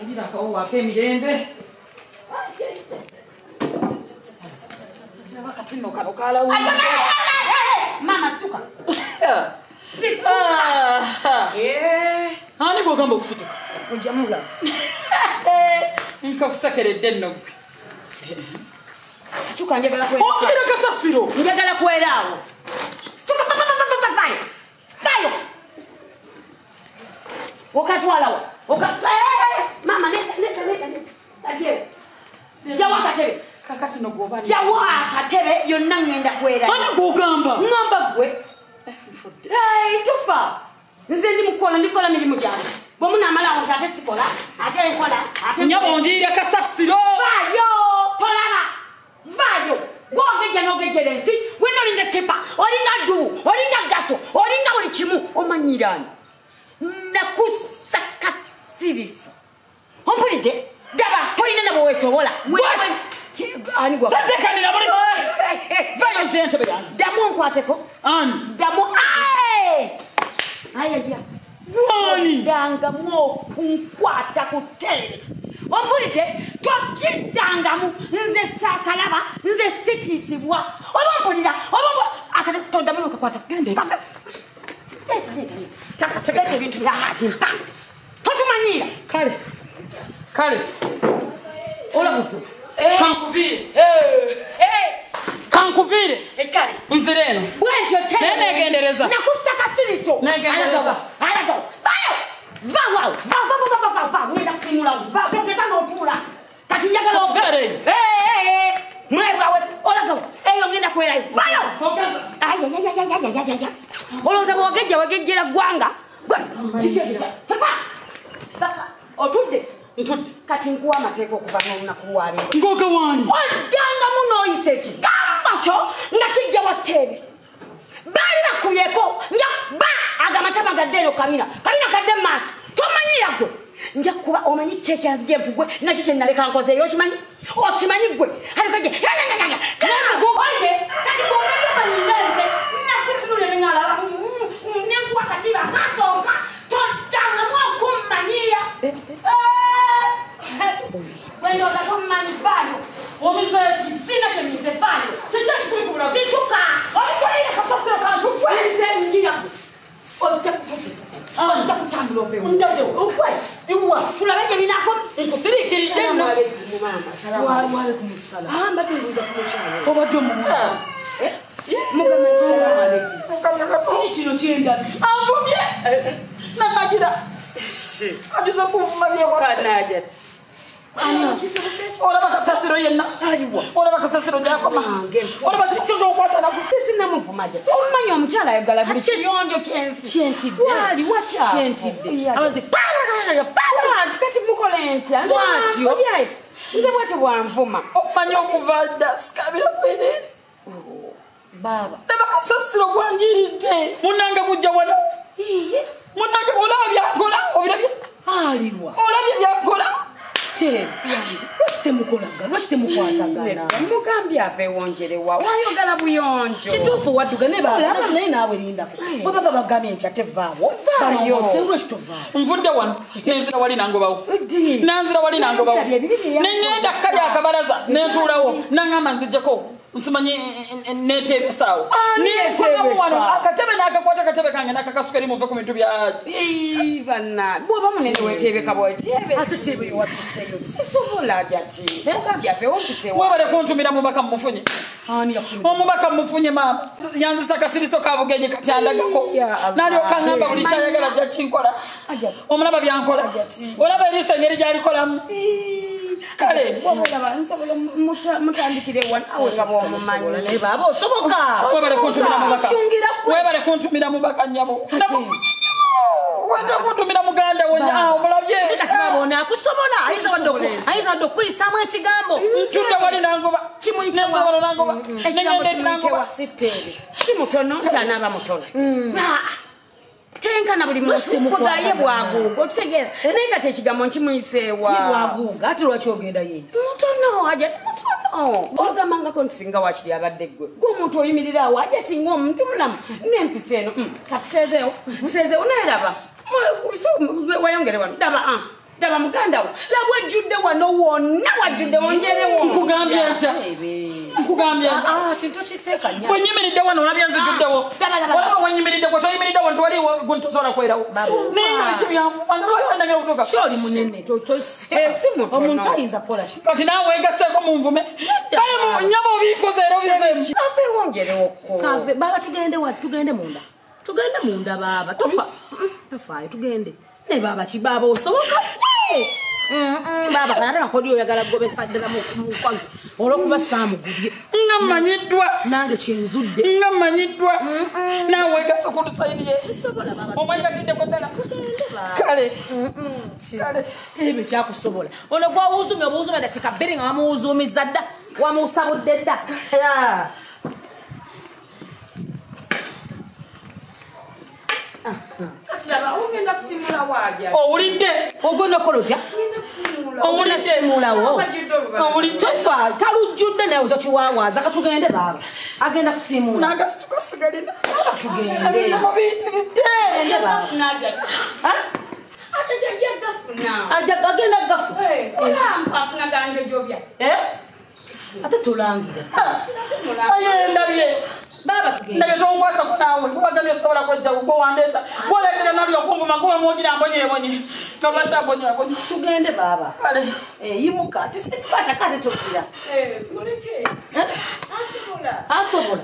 Ulira ko wape mirembe. Wakati nokala Mama stuka. Hani bogamba okusutuka. Ojamula. Nkakusekeredde nno. Stuka njagala kwera. Okira kasasiro. Njagala kwerawo. Stuka fayo. Fayo. Okatwalawa. Mama neta. Aje. Jawa katebe. Kakati no gobani. Jawa katebe yonna ngenda kwera. Ani kugamba. Ngamba gwe. Tufa. Nze ndi mukola ndikola mirimu gyange. Bwe munamala awo ate sikola, ate enkola, ate Nyabo onjira kasasiro. Vayo, tolaba. Vayo. Gwogejja n'ogejjerensi, wena olinga tepa, olinga ddu, olinga gaso, olinga buli kimu omanyirani. Nakusaka sirisi. Ompulidde, daba tolina nabo weesobola. Ani gwa. Satekanira buli. Vayo zentebe yange. Damu nkwateko. Ani. Damu Aya. Wani. Danga mo kunkwata kutere. Ompulidde, twakidangamu nze saakalaba, nze sitiisibwa. Obampulira, akatonda mu kakwata. Gende. Leta ebintu bya haji. Totumanyira. Kale. Olabuze. Kankuvire. Kale. Nzire eno. Bwentyo tere. Negendereza. Nakutaka siriso. Negendereza. Alago. Vayo. Va. Mwenda kusimula. Va. Begeza n'otula. Kati njagala Kafere. Mwewawe. Olago. Eyo ngenda kwera. Vayo. Fogeza. Aya. Olonze bwogejjera gwanga. Baka. Otudde. Ntudde. Kati nkuwa amateeka okuva n'olunaku lwaleero. Ngoga wani. Oddanga muno ekigamba kyo nga kijja watteebe. Baali bakubyeko nja agamata gaddero kabina kadde mu maaso tomanyira gwe nja kuba omanyi kyekyanzija empugwe nakyo kye naleka nkozeeyo okimanyi gwe alikaje oye kati bwonaaanyinenze nakutunule nengalaba nenkuwa katiba akasonga toddangamu okummanyira wendoga tommanyi baayo Omizeki. sina kyemize baayo Chicha chikubula. situka olikwalira kasasiro kantukwenze njira ojja kutambula opewo ukwe iwa tulabe gye binako Nkusirikiride nno. Waalaikum salaam. Mbadde kumukyalo. Obadde omubuuza. Mugamba salaam alaykum. Kiki kino kyendabi? Anvumye. Nanagira. Ajuza kuvuma byewa. Kanajat. Olaba kasasiro yenna. Aliwa. Olaba kasasiro gyakoma. Olaba kasasiro gy'okwata nako. Sinamuvumaja. Omumanyi omukyala ayagala buli kiyonjo kyensi. Kyentidde. Wali wakyala. Kyentidde. Abaze kati mukole ntya. Bwatyo. Yes. Nze bwatyo bwanvuma. Omanyi okuva dda sikabira bwerere. baba. Laba kasasiro gwanjiridde. Munange bujja wano. Munange olaba byankola. Obirabye? Aliwa. Olabye byankola. Tere. Lwaki temukwatagana? Mugambye ave wonjerewa. Wayogala buyonjo. Kituufu wadduga ne baba naye naawe lindako. Bwe baba bagambye nti ate vaawo. Vaayo. Lwaki tovaawo? Nvudde wano. Nenzira wali nangobawo. Nanzira wali nangobawo. Nengenda kali akabalaza nentuulawo. Nangamba nzijjako. Nsimanyi neeteebesaawo. Neeteebamu wano akatebe n'akakwata akatebe kange n'akakasukeri muve ku bintu bya Bana, bw'oba munene weeteebeka bw'oteebe. Ate teebe watuseeyo. Sisobola jati. Mugambye ave wompisewa. webale kuntumira mubaka mumufunye. Ani yafunye? Omubaka mumufunye maama. Yanzisa kasiriso ka bugenyi kati andagako. N'alyoka ngamba buli kyayagala ajja kinkola. Omulaba byankola. Olaba eriiso engeri gy'alikolamu. Kale. Olaba nsobola mutandikire wano awe kaba omumanyi. Naye baba osoboka. Webale kuntumira mubaka. Kyungira kwe. Webale kuntumira mubaka nnyabo. Namufunye nnyabo. Wenda kuntumira muganda wo. Omulabye. Kati baba onaakusobola. Ayinza wadde okuyisaamu ekigambo. Ntudde wali nangoba. Kimuyitewa. Wano nangoba. Ekigambo Nengende nangoba. Siteebe. Si mutono nti anaaba mutono. Tenkana buli muntu bwagaye bwaguuga otutegeera naye kati ekigambo nkimuyiseewa Bwaguuga ate lwaki ogenda ye? mutono ajati mutono ogambangako nti singa wakiri abadde gwe gweomuntu oyimirira awo ajati ng'omuntu mulamu n'empisa eno kati seezeewo naye laba wayongere wano daba daba muganda wo labwe judde wano wonna wajudde wonjerewo nkugambye nta kintu kiteeka nnyo wenyimiridde wano olabye nzijuddewo waliwo wenyimiridde gwe toyimiriddewo ntwali gwentusobola kwerawo naye nga ekibyanvumanga lwaki ndagala okutuuka kyoli munene omuntu ayinza kukola ki kati naawe wegasseeko mu nvume kale nyama obiikoze era obizeemu ave wonjerewoko kave baba tugende munda baba tofaayo tugende ne baba kibaba osoboka baba kanate nakodi oyagala gobesaddala mukazi olwokuba saamugubye nga mmanyiddwa nange kyenzudde nga mmanyiddwa naawe wegase ku lusayidiye sisobola baba omwegatiddeko ddala kale tebe kyakusobola ono gwawuuzumya obuwuuzumya dakika bbiri nga wamuwuuzuumiza dda wamuusabudde dda owulidde ogenda okukola otya tofa talujjudde nawe tokiwawaaza katugende baaba agenda kusiimuula nagasitukasigaliina tugende agenda gafu ate tulangira ndabye baba tugende ndabye tongwatako naawe kubagamye osobola kwejja gwe wandeeta gwoleetera nali okunvuma guba mwogira mbonyebonye nga lwaki ambonyebonye tugende baba kale yimuka tisikata kate tokira asobola